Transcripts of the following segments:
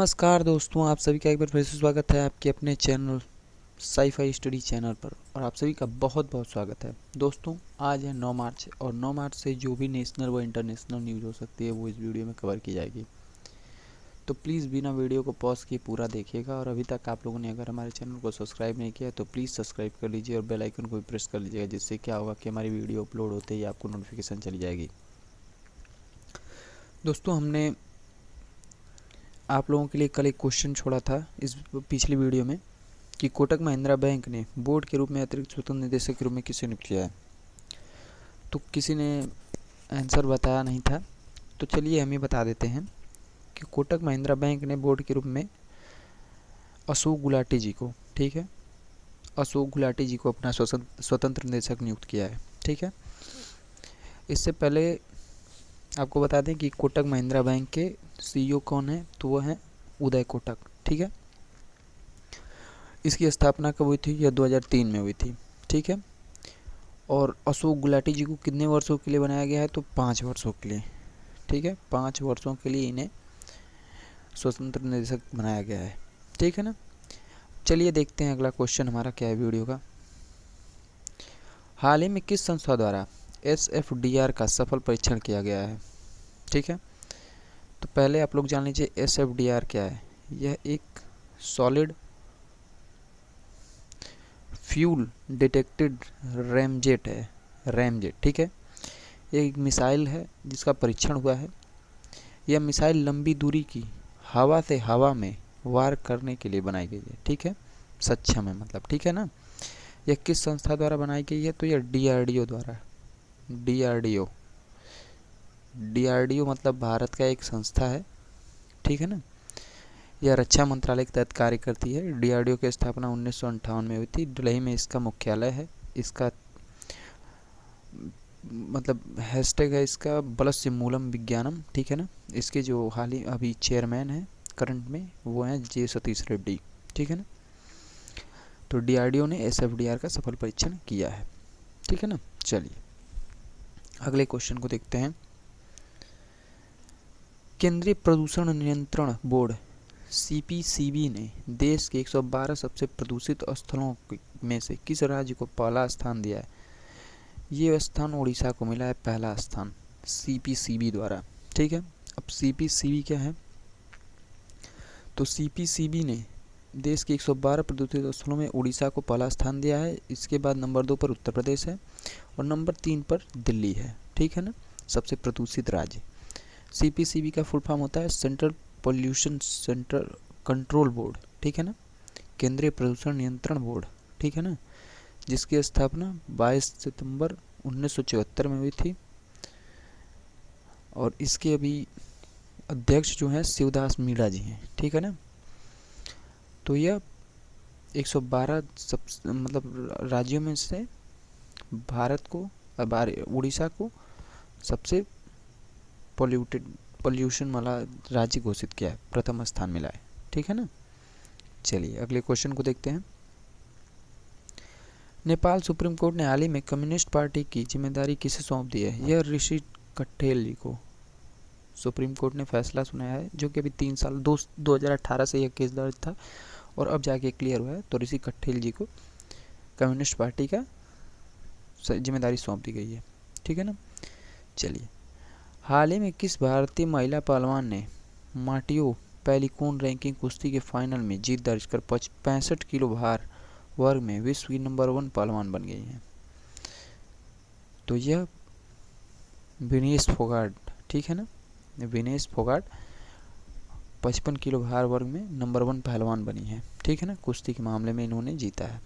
नमस्कार दोस्तों, आप सभी का एक बार फिर से स्वागत है आपके अपने चैनल साई-फाई स्टडी चैनल पर। और आप सभी का बहुत बहुत स्वागत है दोस्तों। आज है 9 मार्च और 9 मार्च से जो भी नेशनल व इंटरनेशनल न्यूज़ हो सकती है वो इस वीडियो में कवर की जाएगी। तो प्लीज़ बिना वीडियो को पॉज किए पूरा देखिएगा। और अभी तक आप लोगों ने अगर हमारे चैनल को सब्सक्राइब नहीं किया तो प्लीज़ सब्सक्राइब कर लीजिए और बेल आइकन को भी प्रेस कर लीजिएगा, जिससे क्या होगा कि हमारी वीडियो अपलोड होते ही आपको नोटिफिकेशन चली जाएगी। दोस्तों, हमने आप लोगों के लिए कल एक क्वेश्चन छोड़ा था इस पिछली वीडियो में कि कोटक महिंद्रा बैंक ने बोर्ड के रूप में अतिरिक्त स्वतंत्र निदेशक के रूप में किसे नियुक्त किया है। तो किसी ने आंसर बताया नहीं था, तो चलिए हम ही बता देते हैं कि कोटक महिंद्रा बैंक ने बोर्ड के रूप में अशोक गुलाटी जी को, ठीक है, अशोक गुलाटी जी को अपना स्वतंत्र निदेशक नियुक्त किया है। ठीक है, इससे पहले आपको बता दें कि कोटक महिंद्रा बैंक के सीईओ कौन है, तो वो हैं उदय कोटक। ठीक है, इसकी स्थापना कब हुई थी? यह 2003 में हुई थी। ठीक है, और अशोक गुलाटी जी को कितने वर्षों के लिए बनाया गया है? तो 5 वर्षों के लिए। ठीक है, 5 वर्षों के लिए इन्हें स्वतंत्र निदेशक बनाया गया है। ठीक है ना। चलिए देखते हैं अगला क्वेश्चन हमारा क्या है वीडियो का। हाल ही में किस संस्था द्वारा SFDR का सफल परीक्षण किया गया है? ठीक है, तो पहले आप लोग जान लीजिए SFDR क्या है। यह एक सॉलिड फ्यूल डिटेक्टेड रैमजेट है, रैमजेट। ठीक है, ये एक मिसाइल है जिसका परीक्षण हुआ है। यह मिसाइल लंबी दूरी की हवा से हवा में वार करने के लिए बनाई गई है। ठीक है, सक्षम है मतलब। ठीक है ना। यह किस संस्था द्वारा बनाई गई है? तो यह DRDO द्वारा। DRDO मतलब भारत का एक संस्था है। ठीक है ना। यह रक्षा मंत्रालय के तहत कार्य करती है। DRDO की स्थापना 1958 में हुई थी। दिल्ली में इसका मुख्यालय है। इसका मतलब हैशटैग है इसका बलस्य मूलम विज्ञानम। ठीक है ना। इसके जो हाल ही अभी चेयरमैन हैं करंट में वो हैं J सतीश रेड्डी। ठीक है ना। तो DRDO ने SFDR का सफल परीक्षण किया है। ठीक है ना। चलिए अगले क्वेश्चन को देखते हैं। केंद्रीय प्रदूषण नियंत्रण बोर्ड CPCB ने देश के 112 सबसे प्रदूषित स्थलों में से किस राज्य को पहला स्थान दिया है? ये स्थान उड़ीसा को मिला है, पहला स्थान CPCB द्वारा। ठीक है, अब CPCB क्या है? तो CPCB ने देश के 112 प्रदूषित स्थलों में उड़ीसा को पहला स्थान दिया है। इसके बाद नंबर 2 पर उत्तर प्रदेश है और नंबर 3 पर दिल्ली है। ठीक है ना, सबसे प्रदूषित राज्य। CPCB का फुल फॉर्म होता है central pollution centre control board. ठीक है ना, केंद्रीय प्रदूषण नियंत्रण बोर्ड। ठीक है ना, जिसकी स्थापना 22 सितंबर 1974 में हुई थी। और इसके अभी अध्यक्ष जो हैं शिवदास मीणा जी हैं। ठीक है ना। तो यह 112 सब मतलब राज्यों में से भारत को उड़ीसा को सबसे पोल्यूशन वाला राज्य घोषित किया है, प्रथम स्थान मिला है। ठीक है ना। चलिए अगले क्वेश्चन को देखते हैं। नेपाल सुप्रीम कोर्ट ने हाल ही में कम्युनिस्ट पार्टी की जिम्मेदारी किसे सौंप दी है? यह ऋषि कट्ठेल जी को सुप्रीम कोर्ट ने फैसला सुनाया है, जो कि अभी 3 साल 2018 से यह केस दर्ज था और अब जाके क्लियर हुआ है। तो ऋषि कट्ठेल जी को कम्युनिस्ट पार्टी का जिम्मेदारी सौंप दी गई है। ठीक है ना। चलिए, हाल ही में किस भारतीय महिला पहलवान ने माटियो पेलिकोन रैंकिंग कुश्ती के फाइनल में जीत दर्ज कर 65 किलो भार वर्ग में विश्व की नंबर 1 पहलवान बन गई हैं? तो यह विनेश फोगाट। ठीक है ना, विनेश फोगाट 55 किलो भार वर्ग में नंबर 1 पहलवान बनी है। ठीक है ना, कुश्ती के मामले में इन्होंने जीता है।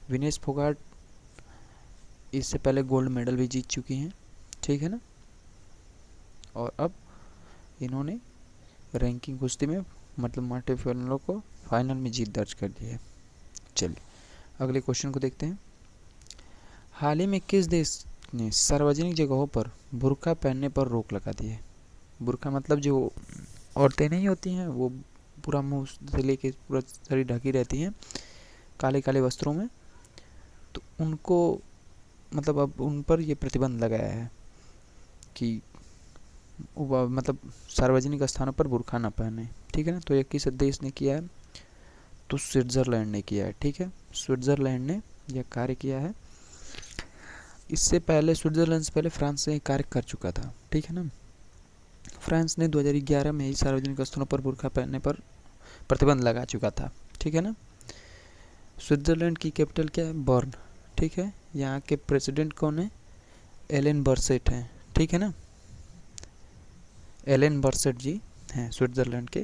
विनेश फोगाट इससे पहले गोल्ड मेडल भी जीत चुकी हैं। ठीक है ना, और अब इन्होंने रैंकिंग कुश्ती में मतलब माटे फाइनलों को फाइनल में जीत दर्ज कर दी है। चलिए अगले क्वेश्चन को देखते हैं। हाल ही में किस देश ने सार्वजनिक जगहों पर बुर्का पहनने पर रोक लगा दी है? बुर्का मतलब जो औरतें नहीं होती हैं वो पूरा मुंह से लेके पूरा शरीर ढकी रहती हैं काले काले वस्त्रों में, तो उनको मतलब अब उन पर ये प्रतिबंध लगाया है कि मतलब सार्वजनिक स्थानों पर बुर्का न पहने, ठीक है ना। तो ये किस देश ने किया है, तो स्विट्ज़रलैंड ने किया है, ठीक है। स्विट्ज़रलैंड ने यह कार्य किया है। इससे पहले स्विट्ज़रलैंड से पहले फ्रांस ने कार्य कर चुका था, ठीक है ना। फ्रांस ने 2011 में ही सार्वजनिक स्थलों पर बुर्का पहनने पर प्रतिबंध लगा चुका था, ठीक है ना। स्विट्ज़रलैंड की कैपिटल क्या है, बर्न, ठीक है। यहाँ के प्रेसिडेंट कौन है, एलन बर्सेट हैं, ठीक है ना। एलन बर्सेट जी हैं स्विट्ज़रलैंड के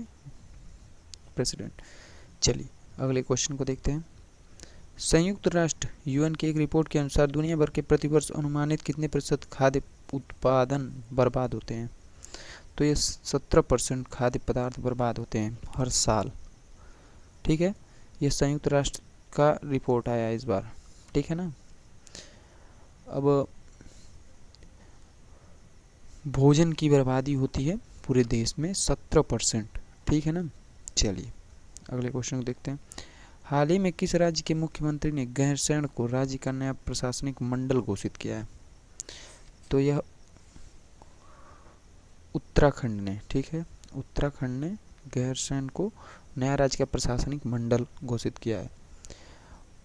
प्रेसिडेंट। चलिए अगले क्वेश्चन को देखते हैं। संयुक्त राष्ट्र यूएन की एक रिपोर्ट के अनुसार दुनिया भर के प्रतिवर्ष अनुमानित कितने प्रतिशत खाद्य उत्पादन बर्बाद होते हैं, तो ये 17% खाद्य पदार्थ बर्बाद होते हैं हर साल, ठीक है। ये संयुक्त राष्ट्र का रिपोर्ट आया इस बार, ठीक है ना। अब भोजन की बर्बादी होती है पूरे देश में 17%, ठीक है ना। चलिए अगले क्वेश्चन को देखते हैं। हाल ही में किस राज्य के मुख्यमंत्री ने गैरसैंण को राज्य का नया प्रशासनिक मंडल घोषित किया है, तो यह उत्तराखंड ने, ठीक है। उत्तराखंड ने गैरसैंण को नया राज्य का प्रशासनिक मंडल घोषित किया है।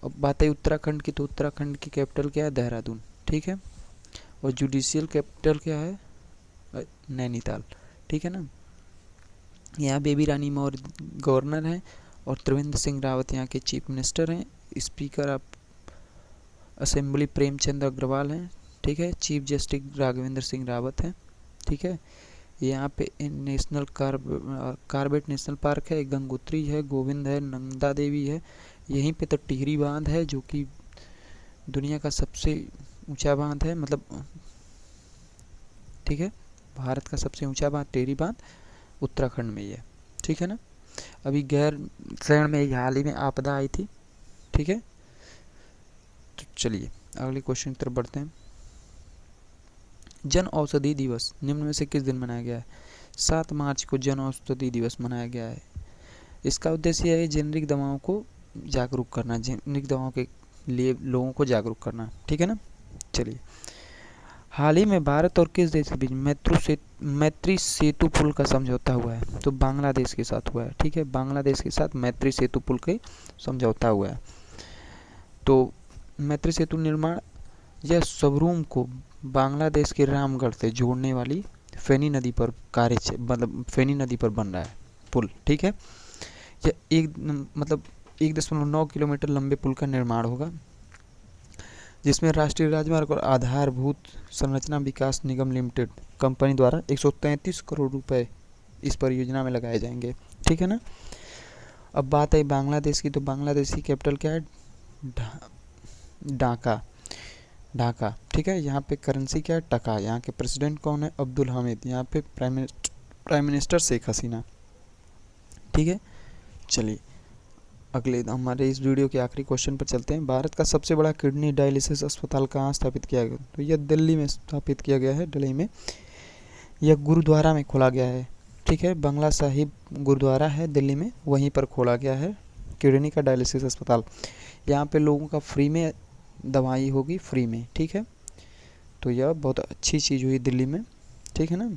अब बात है उत्तराखंड की, तो उत्तराखंड की कैपिटल क्या है, देहरादून, ठीक है। और जुडिशियल कैपिटल क्या है, नैनीताल, ठीक है ना। यहाँ बेबी रानी मौर्य गवर्नर हैं और त्रिवेंद्र सिंह रावत यहाँ के चीफ मिनिस्टर हैं। Speaker of assembly Premchand Agarwal हैं, ठीक है। चीफ जस्टिस राघवेंद्र सिंह रावत हैं, ठीक है। यहाँ पे नेशनल कार्बेट नेशनल पार्क है, गंगोत्री है, गोविंद है, नंदा देवी है। यहीं पे तो टिहरी बांध है जो कि दुनिया का सबसे ऊंचा बांध है, मतलब ठीक है, भारत का सबसे ऊंचा बांध टिहरी बांध उत्तराखंड में ही है, ठीक है ना। अभी गैरसैंण में हाल ही में आपदा आई थी, ठीक है। तो चलिए अगले क्वेश्चन की तरफ बढ़ते हैं। जन औषधि दिवस निम्न में से किस दिन मनाया गया है, 7 मार्च को जन औषधि दिवस मनाया गया है। इसका उद्देश्य है जेनरिक दवाओं को जागरूक करना, जेनरिक दवाओं के लिए लोगों को जागरूक करना, ठीक है ना। चलिए हाल ही में भारत और किस देश के बीच मैत्री सेतु पुल का समझौता हुआ है, तो बांग्लादेश के साथ हुआ है, ठीक है। बांग्लादेश के साथ मैत्री सेतु पुल के समझौता हुआ है। तो मैत्री सेतु निर्माण यह सबरूम को बांग्लादेश के रामगढ़ से जोड़ने वाली फेनी नदी पर मतलब फेनी नदी पर बन रहा है पुल, ठीक है। यह 1.9 किलोमीटर लंबे पुल का निर्माण होगा, जिसमें राष्ट्रीय राजमार्ग और आधारभूत संरचना विकास निगम लिमिटेड कंपनी द्वारा 133 करोड़ रुपए इस परियोजना में लगाए जाएंगे, ठीक है ना। अब बात है बांग्लादेश की, तो बांग्लादेश की कैपिटल क्या है, ढाका, ठीक है। यहाँ पे करेंसी क्या है, टका। यहाँ के प्रेसिडेंट कौन है, अब्दुल हामिद। यहाँ पे प्राइम मिनिस्टर शेख हसीना, ठीक है। चलिए अगले हमारे इस वीडियो के आखिरी क्वेश्चन पर चलते हैं। भारत का सबसे बड़ा किडनी डायलिसिस अस्पताल कहाँ स्थापित किया गया, तो यह दिल्ली में स्थापित किया गया है, दिल्ली में। यह गुरुद्वारा में खोला गया है, ठीक है। बंगला साहिब गुरुद्वारा है दिल्ली में, वहीं पर खोला गया है किडनी का डायलिसिस अस्पताल। यहाँ पे लोगों का फ्री में दवाई होगी, फ्री में, ठीक है। तो यह बहुत अच्छी चीज़ हुई दिल्ली में, ठीक है ना।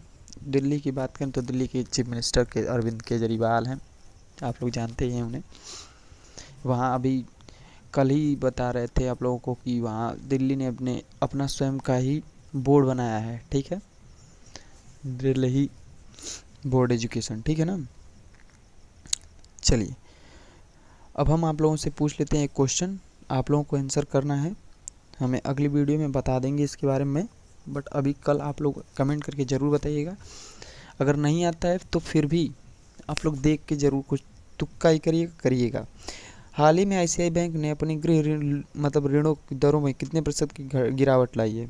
दिल्ली की बात करें तो दिल्ली के चीफ मिनिस्टर के अरविंद केजरीवाल हैं, आप लोग जानते ही हैं उन्हें। वहाँ अभी कल ही बता रहे थे आप लोगों को कि वहाँ दिल्ली ने अपना स्वयं का ही बोर्ड बनाया है, ठीक है, दिल्ली बोर्ड एजुकेशन, ठीक है ना। चलिए अब हम आप लोगों से पूछ लेते हैं एक क्वेश्चन, आप लोगों को आंसर करना है, हमें अगली वीडियो में बता देंगे इसके बारे में, बट अभी कल आप लोग कमेंट करके ज़रूर बताइएगा। अगर नहीं आता है तो फिर भी आप लोग देख के ज़रूर कुछ तुक्का ही करिएगा। हाल ही में आईसीआई बैंक ने अपनी गृह ऋणों की दरों में कितने प्रतिशत की गिरावट लाई है,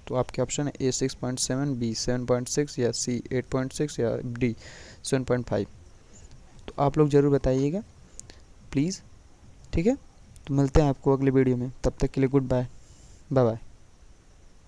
तो आपके ऑप्शन है A 6.7, B 7.6 या C 8.6 या D 7.5। तो आप लोग ज़रूर बताइएगा प्लीज़, ठीक है। तो मिलते हैं आपको अगले वीडियो में, तब तक के लिए गुड बाय, बाय बाय।